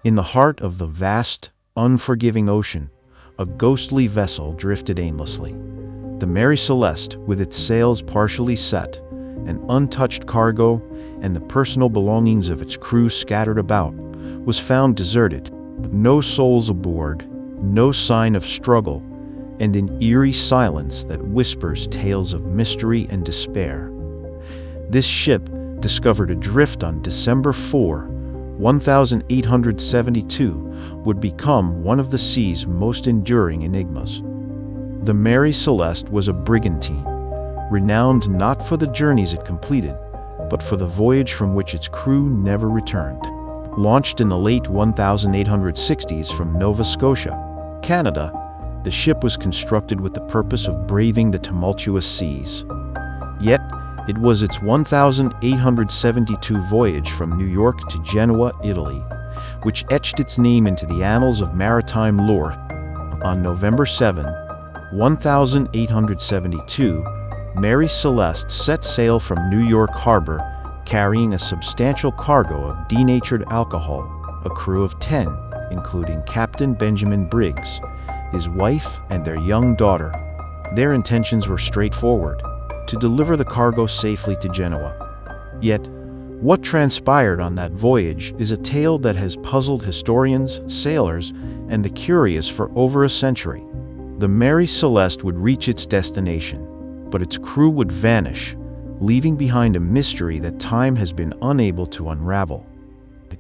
In the heart of the vast, unforgiving ocean, a ghostly vessel drifted aimlessly. The Mary Celeste, with its sails partially set, an untouched cargo, and the personal belongings of its crew scattered about, was found deserted. No souls aboard, no sign of struggle, and an eerie silence that whispers tales of mystery and despair. This ship, discovered adrift on December 4, 1872, would become one of the sea's most enduring enigmas. The Mary Celeste was a brigantine, renowned not for the journeys it completed, but for the voyage from which its crew never returned. Launched in the late 1860s from Nova Scotia, Canada, the ship was constructed with the purpose of braving the tumultuous seas. Yet, it was its 1872 voyage from New York to Genoa, Italy, which etched its name into the annals of maritime lore. On November 7, 1872, Mary Celeste set sail from New York Harbor, carrying a substantial cargo of denatured alcohol, a crew of 10, including Captain Benjamin Briggs, his wife, and their young daughter. Their intentions were straightforward: to deliver the cargo safely to Genoa. Yet, what transpired on that voyage is a tale that has puzzled historians, sailors, and the curious for over a century. The Mary Celeste would reach its destination, but its crew would vanish, leaving behind a mystery that time has been unable to unravel.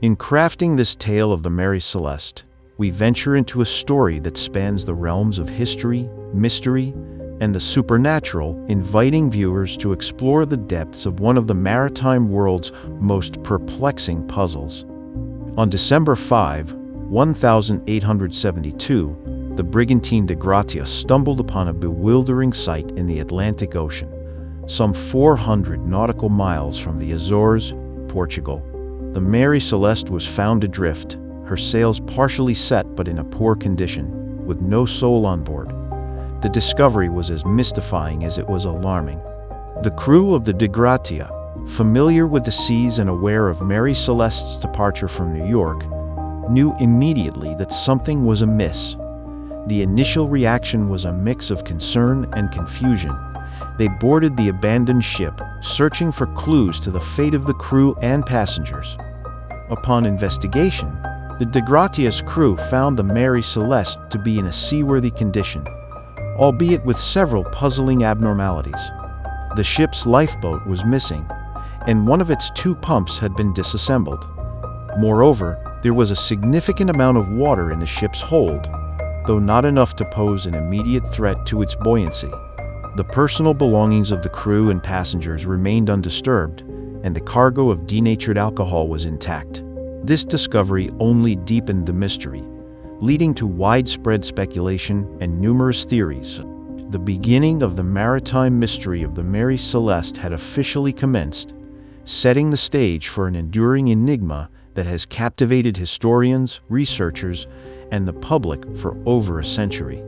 In crafting this tale of the Mary Celeste, we venture into a story that spans the realms of history, mystery, and the supernatural, inviting viewers to explore the depths of one of the maritime world's most perplexing puzzles. On December 5, 1872, the brigantine de Gratia stumbled upon a bewildering sight in the Atlantic Ocean, some 400 nautical miles from the Azores, Portugal. The Mary Celeste was found adrift, her sails partially set but in a poor condition, with no soul on board. The discovery was as mystifying as it was alarming. The crew of the de Gratia, familiar with the seas and aware of Mary Celeste's departure from New York, knew immediately that something was amiss. The initial reaction was a mix of concern and confusion. They boarded the abandoned ship, searching for clues to the fate of the crew and passengers. Upon investigation, the de Gratia's crew found the Mary Celeste to be in a seaworthy condition, albeit with several puzzling abnormalities. The ship's lifeboat was missing, and one of its 2 pumps had been disassembled. Moreover, there was a significant amount of water in the ship's hold, though not enough to pose an immediate threat to its buoyancy. The personal belongings of the crew and passengers remained undisturbed, and the cargo of denatured alcohol was intact. This discovery only deepened the mystery, leading to widespread speculation and numerous theories. The beginning of the maritime mystery of the Mary Celeste had officially commenced, setting the stage for an enduring enigma that has captivated historians, researchers, and the public for over a century.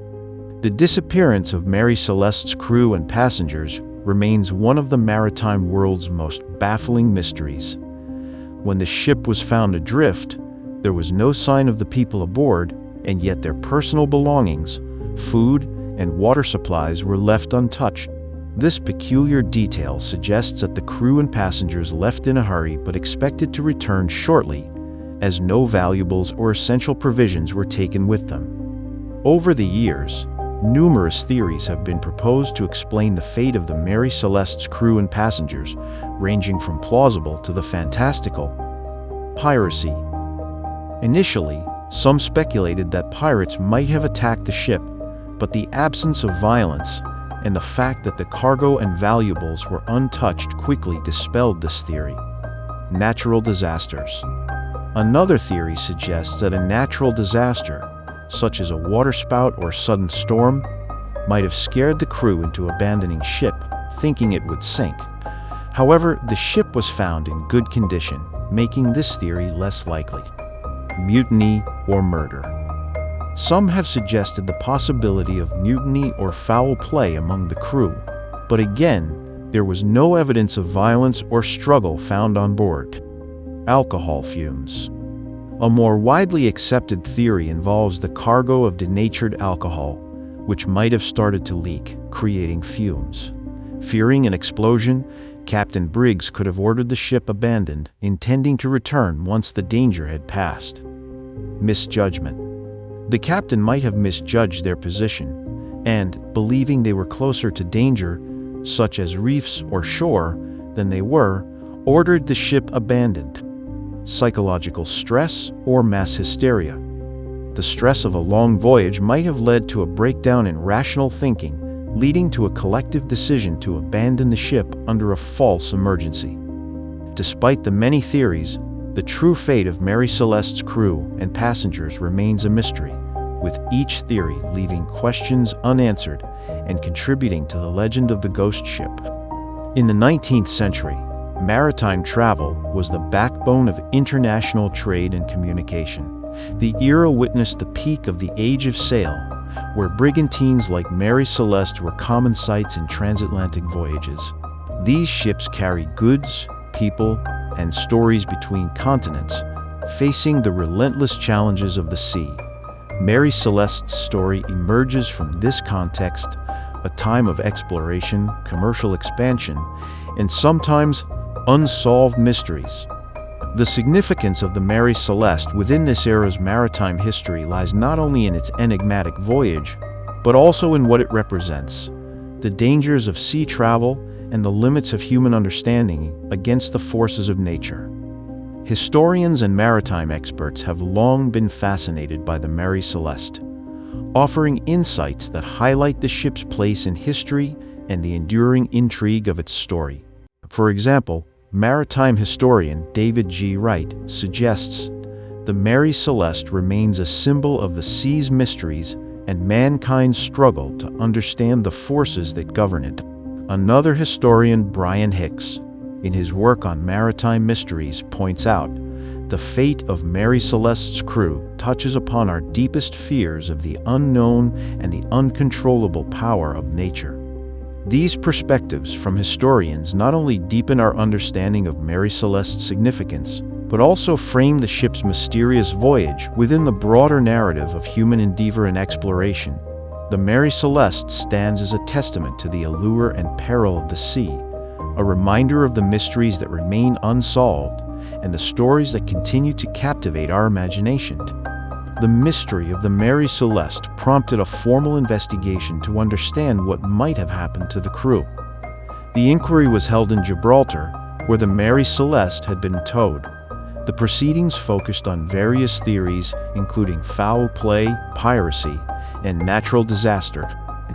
The disappearance of Mary Celeste's crew and passengers remains one of the maritime world's most baffling mysteries. When the ship was found adrift, there was no sign of the people aboard, and yet their personal belongings, food, and water supplies were left untouched. This peculiar detail suggests that the crew and passengers left in a hurry but expected to return shortly, as no valuables or essential provisions were taken with them. Over the years, numerous theories have been proposed to explain the fate of the Mary Celeste's crew and passengers, ranging from plausible to the fantastical. Piracy. Initially, some speculated that pirates might have attacked the ship, but the absence of violence and the fact that the cargo and valuables were untouched quickly dispelled this theory. Natural disasters. Another theory suggests that a natural disaster, such as a waterspout or sudden storm, might have scared the crew into abandoning ship, thinking it would sink. However, the ship was found in good condition, making this theory less likely. Mutiny or murder. Some have suggested the possibility of mutiny or foul play among the crew, but again, there was no evidence of violence or struggle found on board. Alcohol fumes. A more widely accepted theory involves the cargo of denatured alcohol, which might have started to leak, creating fumes. Fearing an explosion, Captain Briggs could have ordered the ship abandoned, intending to return once the danger had passed. Misjudgment. The captain might have misjudged their position, and, believing they were closer to danger, such as reefs or shore, than they were, ordered the ship abandoned. Psychological stress or mass hysteria. The stress of a long voyage might have led to a breakdown in rational thinking, leading to a collective decision to abandon the ship under a false emergency. Despite the many theories, the true fate of Mary Celeste's crew and passengers remains a mystery, with each theory leaving questions unanswered and contributing to the legend of the ghost ship. In the 19th century, maritime travel was the backbone of international trade and communication. The era witnessed the peak of the Age of Sail, where brigantines like Mary Celeste were common sights in transatlantic voyages. These ships carried goods, people, and stories between continents, facing the relentless challenges of the sea. Mary Celeste's story emerges from this context, a time of exploration, commercial expansion, and sometimes unsolved mysteries. The significance of the Mary Celeste within this era's maritime history lies not only in its enigmatic voyage, but also in what it represents: the dangers of sea travel and the limits of human understanding against the forces of nature. Historians and maritime experts have long been fascinated by the Mary Celeste, offering insights that highlight the ship's place in history and the enduring intrigue of its story. For example, maritime historian David G. Wright suggests the Mary Celeste remains a symbol of the sea's mysteries and mankind's struggle to understand the forces that govern it. Another historian, Brian Hicks, in his work on maritime mysteries, points out the fate of Mary Celeste's crew touches upon our deepest fears of the unknown and the uncontrollable power of nature. These perspectives from historians not only deepen our understanding of Mary Celeste's significance, but also frame the ship's mysterious voyage within the broader narrative of human endeavor and exploration. The Mary Celeste stands as a testament to the allure and peril of the sea, a reminder of the mysteries that remain unsolved and the stories that continue to captivate our imagination. The mystery of the Mary Celeste prompted a formal investigation to understand what might have happened to the crew. The inquiry was held in Gibraltar, where the Mary Celeste had been towed. The proceedings focused on various theories, including foul play, piracy, and natural disaster.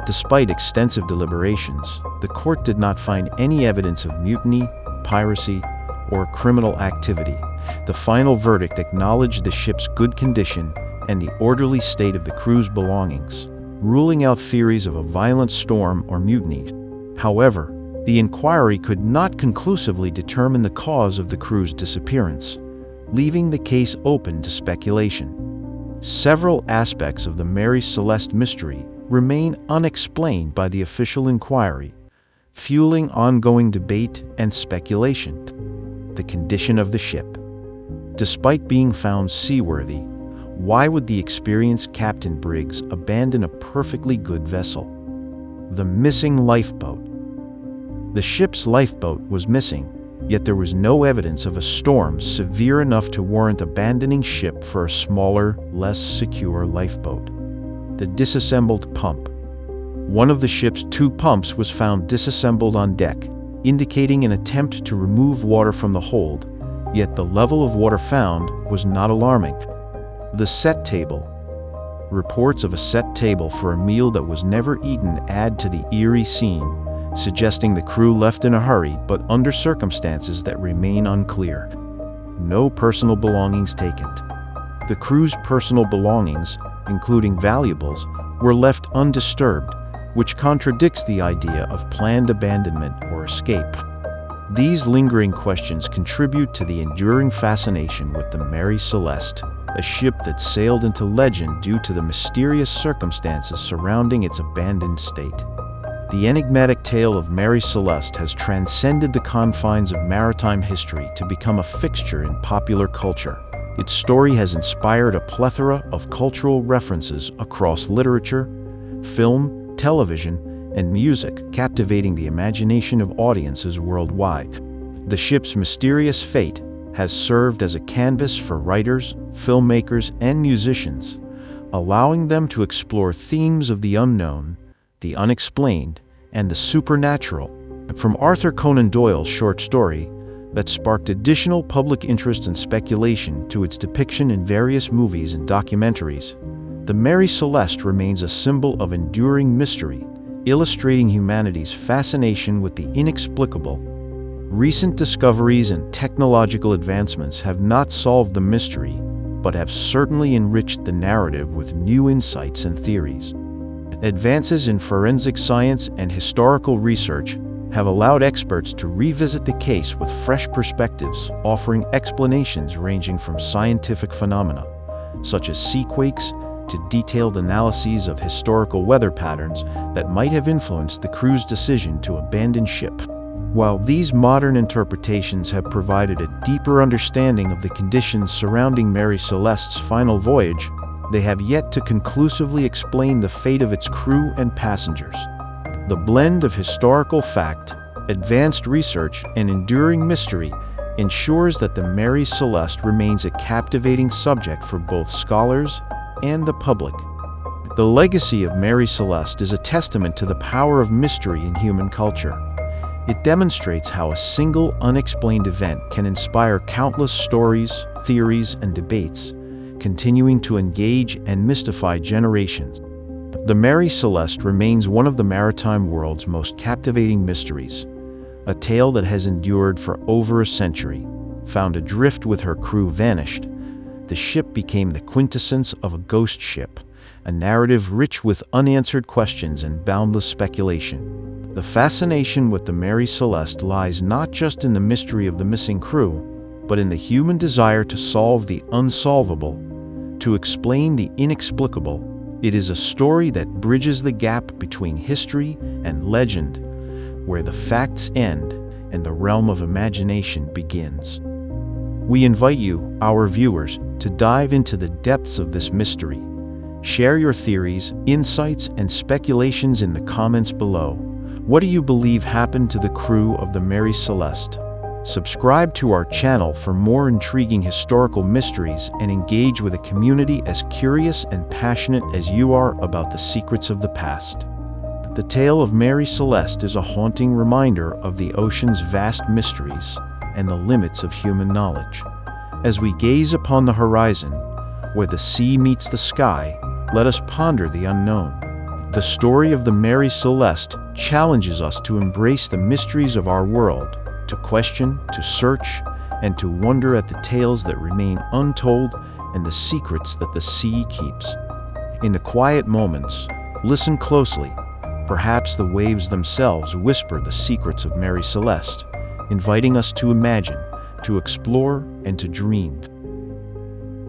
Despite extensive deliberations, the court did not find any evidence of mutiny, piracy, or criminal activity. The final verdict acknowledged the ship's good condition and the orderly state of the crew's belongings, ruling out theories of a violent storm or mutiny. However, the inquiry could not conclusively determine the cause of the crew's disappearance, leaving the case open to speculation. Several aspects of the Mary Celeste mystery remain unexplained by the official inquiry, fueling ongoing debate and speculation. The condition of the ship. Despite being found seaworthy, why would the experienced Captain Briggs abandon a perfectly good vessel? The missing lifeboat. The ship's lifeboat was missing, yet there was no evidence of a storm severe enough to warrant abandoning ship for a smaller, less secure lifeboat. The disassembled pump. One of the ship's two pumps was found disassembled on deck, indicating an attempt to remove water from the hold, yet the level of water found was not alarming. The set table. Reports of a set table for a meal that was never eaten add to the eerie scene, suggesting the crew left in a hurry but under circumstances that remain unclear. No personal belongings taken. The crew's personal belongings, including valuables, were left undisturbed, which contradicts the idea of planned abandonment or escape. These lingering questions contribute to the enduring fascination with the Mary Celeste, a ship that sailed into legend due to the mysterious circumstances surrounding its abandoned state. The enigmatic tale of Mary Celeste has transcended the confines of maritime history to become a fixture in popular culture, Its story has inspired a plethora of cultural references across literature, film, television, and music, captivating the imagination of audiences worldwide. The ship's mysterious fate has served as a canvas for writers, filmmakers, and musicians, allowing them to explore themes of the unknown, the unexplained, and the supernatural. From Arthur Conan Doyle's short story that sparked additional public interest and speculation to its depiction in various movies and documentaries, the Mary Celeste remains a symbol of enduring mystery, illustrating humanity's fascination with the inexplicable. Recent discoveries and technological advancements have not solved the mystery, but have certainly enriched the narrative with new insights and theories. Advances in forensic science and historical research have allowed experts to revisit the case with fresh perspectives, offering explanations ranging from scientific phenomena, such as seaquakes, to detailed analyses of historical weather patterns that might have influenced the crew's decision to abandon ship. While these modern interpretations have provided a deeper understanding of the conditions surrounding Mary Celeste's final voyage, they have yet to conclusively explain the fate of its crew and passengers. The blend of historical fact, advanced research, and enduring mystery ensures that the Mary Celeste remains a captivating subject for both scholars and the public. The legacy of Mary Celeste is a testament to the power of mystery in human culture. It demonstrates how a single unexplained event can inspire countless stories, theories, and debates, continuing to engage and mystify generations. The Mary Celeste remains one of the maritime world's most captivating mysteries, a tale that has endured for over a century. Found adrift with her crew vanished, the ship became the quintessence of a ghost ship, a narrative rich with unanswered questions and boundless speculation. The fascination with the Mary Celeste lies not just in the mystery of the missing crew, but in the human desire to solve the unsolvable, to explain the inexplicable. It is a story that bridges the gap between history and legend, where the facts end and the realm of imagination begins. We invite you, our viewers, to dive into the depths of this mystery. Share your theories, insights, and speculations in the comments below. What do you believe happened to the crew of the Mary Celeste? Subscribe to our channel for more intriguing historical mysteries and engage with a community as curious and passionate as you are about the secrets of the past. The tale of Mary Celeste is a haunting reminder of the ocean's vast mysteries and the limits of human knowledge. As we gaze upon the horizon, where the sea meets the sky, let us ponder the unknown. The story of the Mary Celeste challenges us to embrace the mysteries of our world, to question, to search, and to wonder at the tales that remain untold and the secrets that the sea keeps. In the quiet moments, listen closely. Perhaps the waves themselves whisper the secrets of Mary Celeste, inviting us to imagine, to explore, and to dream.